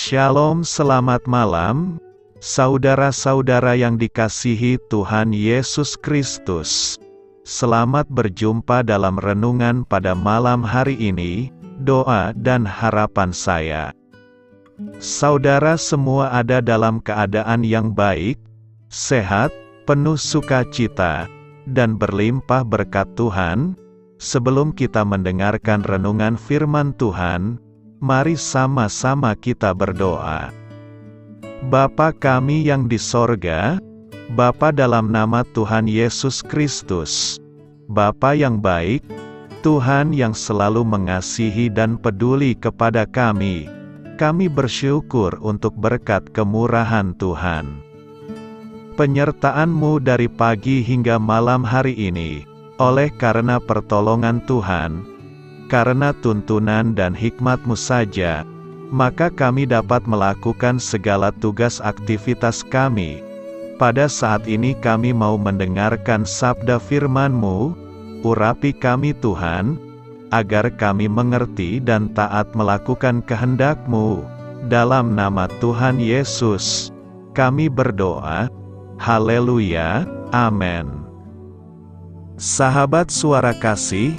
Shalom, selamat malam, saudara-saudara yang dikasihi Tuhan Yesus Kristus. Selamat berjumpa dalam renungan pada malam hari ini, doa dan harapan saya. Saudara semua ada dalam keadaan yang baik, sehat, penuh sukacita, dan berlimpah berkat Tuhan. Sebelum kita mendengarkan renungan firman Tuhan, mari sama-sama kita berdoa. Bapa kami yang di sorga, Bapa dalam nama Tuhan Yesus Kristus, Bapa yang baik, Tuhan yang selalu mengasihi dan peduli kepada kami bersyukur untuk berkat kemurahan Tuhan. Penyertaan-Mu dari pagi hingga malam hari ini, oleh karena pertolongan Tuhan, karena tuntunan dan hikmat-Mu saja, maka kami dapat melakukan segala tugas aktivitas kami. Pada saat ini kami mau mendengarkan sabda firman-Mu, urapi kami Tuhan, agar kami mengerti dan taat melakukan kehendak-Mu. Dalam nama Tuhan Yesus, kami berdoa. Haleluya, amin. Sahabat suara kasih,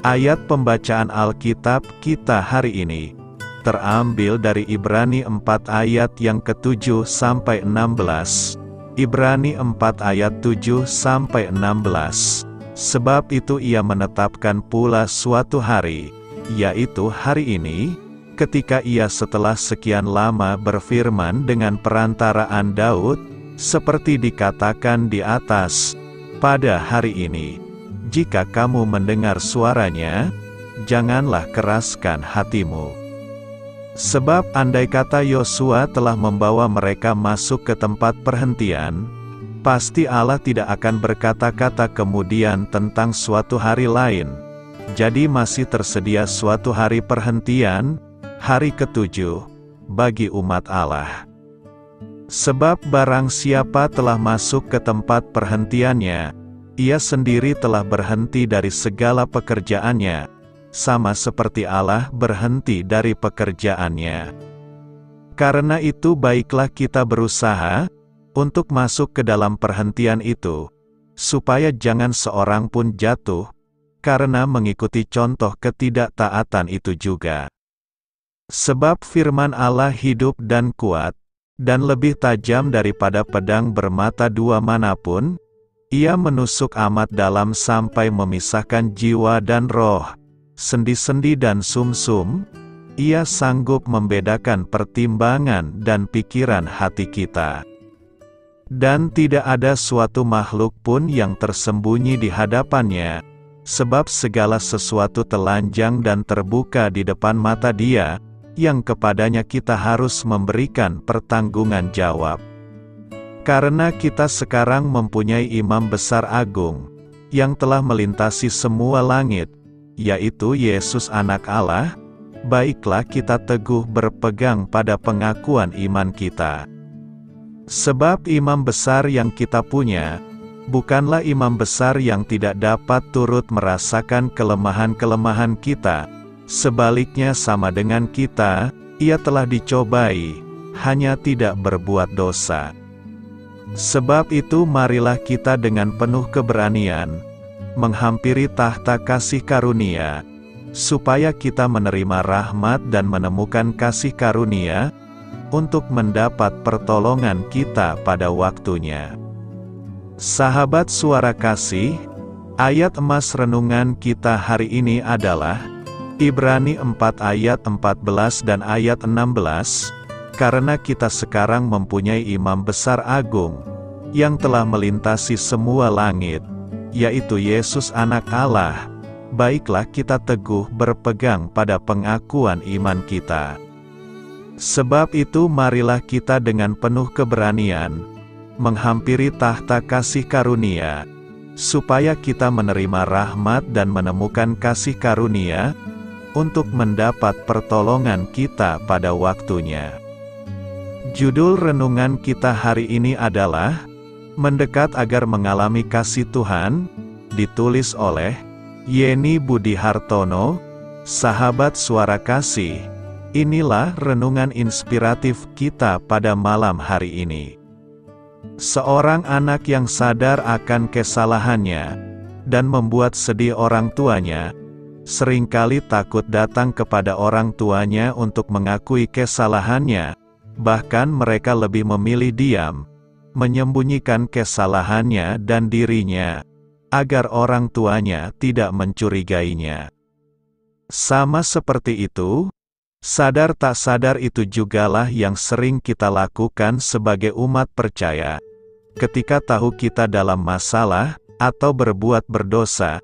ayat pembacaan Alkitab kita hari ini terambil dari Ibrani 4 ayat yang ke-7 sampai 16. Ibrani 4 ayat 7 sampai 16. Sebab itu Ia menetapkan pula suatu hari, yaitu hari ini, ketika Ia setelah sekian lama berfirman dengan perantaraan Daud, seperti dikatakan di atas, pada hari ini, jika kamu mendengar suaranya, janganlah keraskan hatimu. Sebab andai kata Yosua telah membawa mereka masuk ke tempat perhentian, pasti Allah tidak akan berkata-kata kemudian tentang suatu hari lain. Jadi masih tersedia suatu hari perhentian, hari ke-7, bagi umat Allah. Sebab barang siapa telah masuk ke tempat perhentiannya, ia sendiri telah berhenti dari segala pekerjaannya, sama seperti Allah berhenti dari pekerjaannya. Karena itu baiklah kita berusaha untuk masuk ke dalam perhentian itu, supaya jangan seorang pun jatuh, karena mengikuti contoh ketidaktaatan itu juga. Sebab firman Allah hidup dan kuat, dan lebih tajam daripada pedang bermata dua manapun, Ia menusuk amat dalam sampai memisahkan jiwa dan roh, sendi-sendi dan sumsum. Ia sanggup membedakan pertimbangan dan pikiran hati kita. Dan tidak ada suatu makhluk pun yang tersembunyi di hadapannya, sebab segala sesuatu telanjang dan terbuka di depan mata Dia, yang kepadanya kita harus memberikan pertanggungan jawab. Karena kita sekarang mempunyai Imam Besar Agung, yang telah melintasi semua langit, yaitu Yesus Anak Allah, baiklah kita teguh berpegang pada pengakuan iman kita. Sebab Imam Besar yang kita punya, bukanlah Imam Besar yang tidak dapat turut merasakan kelemahan-kelemahan kita. Sebaliknya sama dengan kita, Ia telah dicobai, hanya tidak berbuat dosa. Sebab itu marilah kita dengan penuh keberanian, menghampiri tahta kasih karunia, supaya kita menerima rahmat dan menemukan kasih karunia, untuk mendapat pertolongan kita pada waktunya. Sahabat suara kasih, ayat emas renungan kita hari ini adalah Ibrani 4 ayat 14 dan ayat 16, karena kita sekarang mempunyai Imam Besar Agung, yang telah melintasi semua langit, yaitu Yesus Anak Allah, baiklah kita teguh berpegang pada pengakuan iman kita. Sebab itu marilah kita dengan penuh keberanian, menghampiri tahta kasih karunia, supaya kita menerima rahmat dan menemukan kasih karunia, untuk mendapat pertolongan kita pada waktunya. Judul renungan kita hari ini adalah Mendekat agar mengalami kasih Tuhan, ditulis oleh Yeni Budi Hartono, sahabat suara kasih. Inilah renungan inspiratif kita pada malam hari ini. Seorang anak yang sadar akan kesalahannya dan membuat sedih orang tuanya, seringkali takut datang kepada orang tuanya untuk mengakui kesalahannya. Bahkan mereka lebih memilih diam, menyembunyikan kesalahannya dan dirinya, agar orang tuanya tidak mencurigainya. Sama seperti itu, sadar tak sadar itu jugalah yang sering kita lakukan sebagai umat percaya. Ketika tahu kita dalam masalah, atau berbuat berdosa,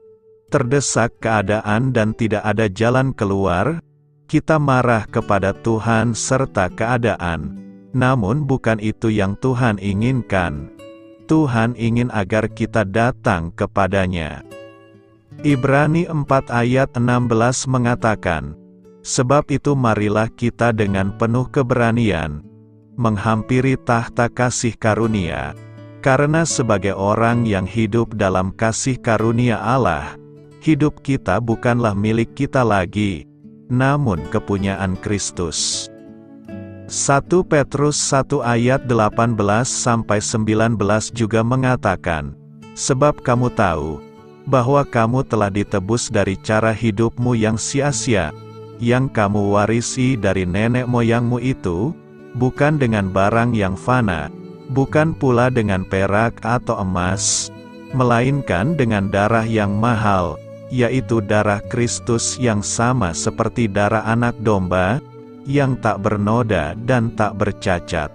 terdesak keadaan dan tidak ada jalan keluar, kita marah kepada Tuhan serta keadaan. Namun bukan itu yang Tuhan inginkan. Tuhan ingin agar kita datang kepadanya. Ibrani 4 ayat 16 mengatakan, "Sebab itu marilah kita dengan penuh keberanian menghampiri tahta kasih karunia, karena sebagai orang yang hidup dalam kasih karunia Allah, hidup kita bukanlah milik kita lagi, namun kepunyaan Kristus." 1 Petrus 1 ayat 18-19 juga mengatakan, "Sebab kamu tahu bahwa kamu telah ditebus dari cara hidupmu yang sia-sia, yang kamu warisi dari nenek moyangmu itu, bukan dengan barang yang fana, bukan pula dengan perak atau emas, melainkan dengan darah yang mahal, yaitu darah Kristus yang sama seperti darah anak domba, yang tak bernoda dan tak bercacat."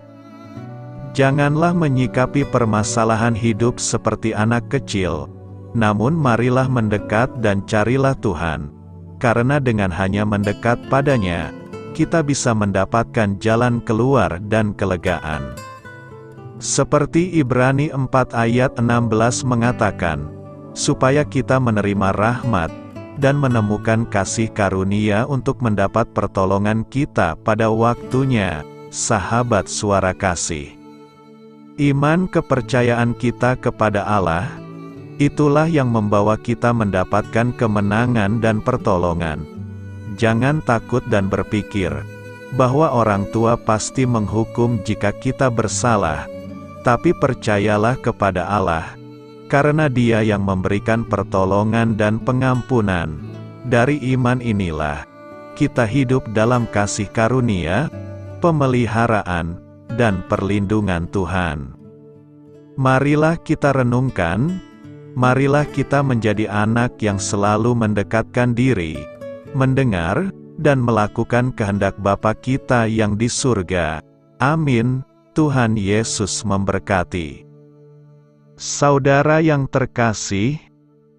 Janganlah menyikapi permasalahan hidup seperti anak kecil, namun marilah mendekat dan carilah Tuhan, karena dengan hanya mendekat padanya, kita bisa mendapatkan jalan keluar dan kelegaan. Seperti Ibrani 4 ayat 16 mengatakan, supaya kita menerima rahmat dan menemukan kasih karunia untuk mendapat pertolongan kita pada waktunya. Sahabat Suara Kasih, iman kepercayaan kita kepada Allah, itulah yang membawa kita mendapatkan kemenangan dan pertolongan. Jangan takut dan berpikir bahwa orang tua pasti menghukum jika kita bersalah, tapi percayalah kepada Allah, karena Dia yang memberikan pertolongan dan pengampunan. Dari iman inilah kita hidup dalam kasih karunia, pemeliharaan, dan perlindungan Tuhan. Marilah kita renungkan, marilah kita menjadi anak yang selalu mendekatkan diri, mendengar, dan melakukan kehendak Bapa kita yang di surga. Amin. Tuhan Yesus memberkati. Saudara yang terkasih,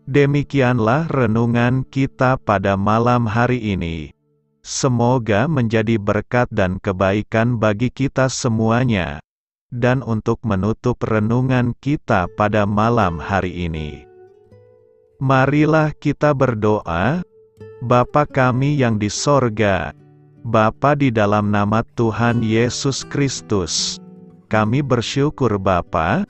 demikianlah renungan kita pada malam hari ini. Semoga menjadi berkat dan kebaikan bagi kita semuanya. Dan untuk menutup renungan kita pada malam hari ini, marilah kita berdoa. Bapa kami yang di sorga, Bapa, di dalam nama Tuhan Yesus Kristus, kami bersyukur Bapa,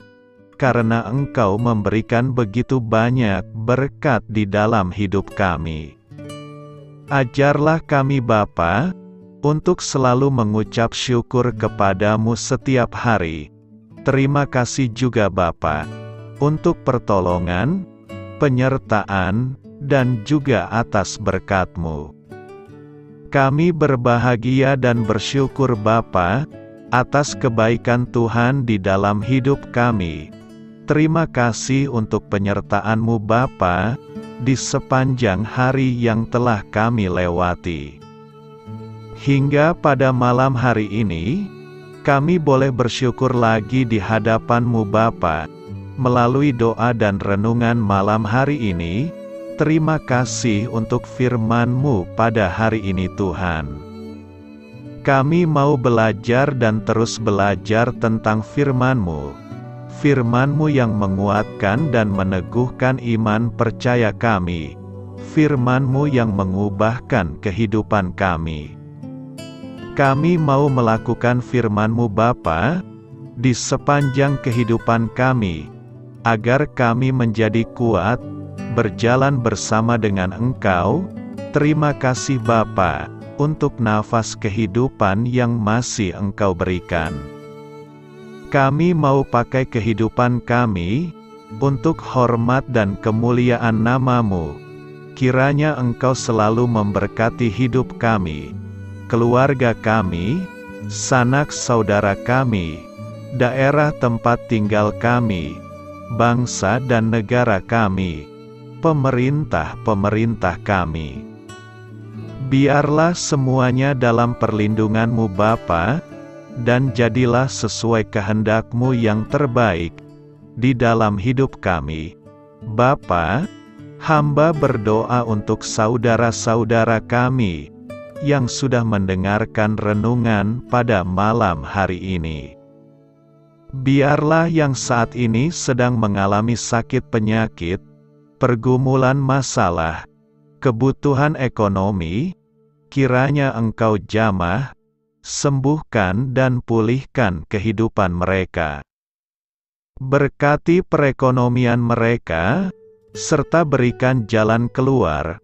karena Engkau memberikan begitu banyak berkat di dalam hidup kami. Ajarlah kami Bapa, untuk selalu mengucap syukur kepadamu setiap hari. Terima kasih juga Bapa, untuk pertolongan, penyertaan, dan juga atas berkat-Mu. Kami berbahagia dan bersyukur Bapa, atas kebaikan Tuhan di dalam hidup kami. Terima kasih untuk penyertaan-Mu Bapa, di sepanjang hari yang telah kami lewati. Hingga pada malam hari ini, kami boleh bersyukur lagi di hadapan-Mu Bapa, melalui doa dan renungan malam hari ini. Terima kasih untuk firman-Mu pada hari ini Tuhan. Kami mau belajar dan terus belajar tentang firman-Mu. Firman-Mu yang menguatkan dan meneguhkan iman percaya kami. Firman-Mu yang mengubahkan kehidupan kami. Kami mau melakukan firman-Mu Bapa, di sepanjang kehidupan kami, agar kami menjadi kuat, berjalan bersama dengan Engkau. Terima kasih Bapa. untuk nafas kehidupan yang masih Engkau berikan. Kami mau pakai kehidupan kami untuk hormat dan kemuliaan nama-Mu. Kiranya Engkau selalu memberkati hidup kami, keluarga kami, sanak saudara kami, daerah tempat tinggal kami, bangsa dan negara kami, pemerintah-pemerintah kami. Biarlah semuanya dalam perlindungan-Mu Bapa, dan jadilah sesuai kehendak-Mu yang terbaik di dalam hidup kami. Bapa, hamba berdoa untuk saudara-saudara kami yang sudah mendengarkan renungan pada malam hari ini. Biarlah yang saat ini sedang mengalami sakit penyakit, pergumulan masalah, kebutuhan ekonomi, kiranya Engkau jamah, sembuhkan dan pulihkan kehidupan mereka. Berkati perekonomian mereka, serta berikan jalan keluar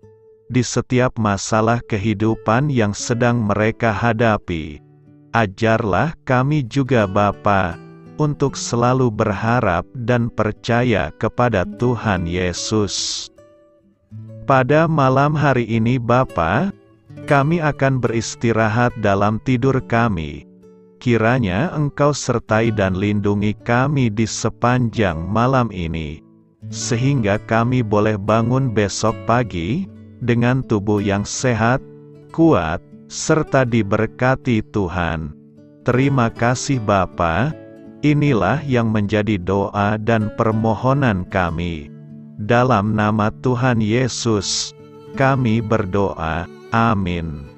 di setiap masalah kehidupan yang sedang mereka hadapi. Ajarlah kami juga Bapa, untuk selalu berharap dan percaya kepada Tuhan Yesus. Pada malam hari ini Bapa, kami akan beristirahat dalam tidur kami. Kiranya Engkau sertai dan lindungi kami di sepanjang malam ini, sehingga kami boleh bangun besok pagi dengan tubuh yang sehat, kuat, serta diberkati Tuhan. Terima kasih Bapa. Inilah yang menjadi doa dan permohonan kami. Dalam nama Tuhan Yesus, kami berdoa. Amin.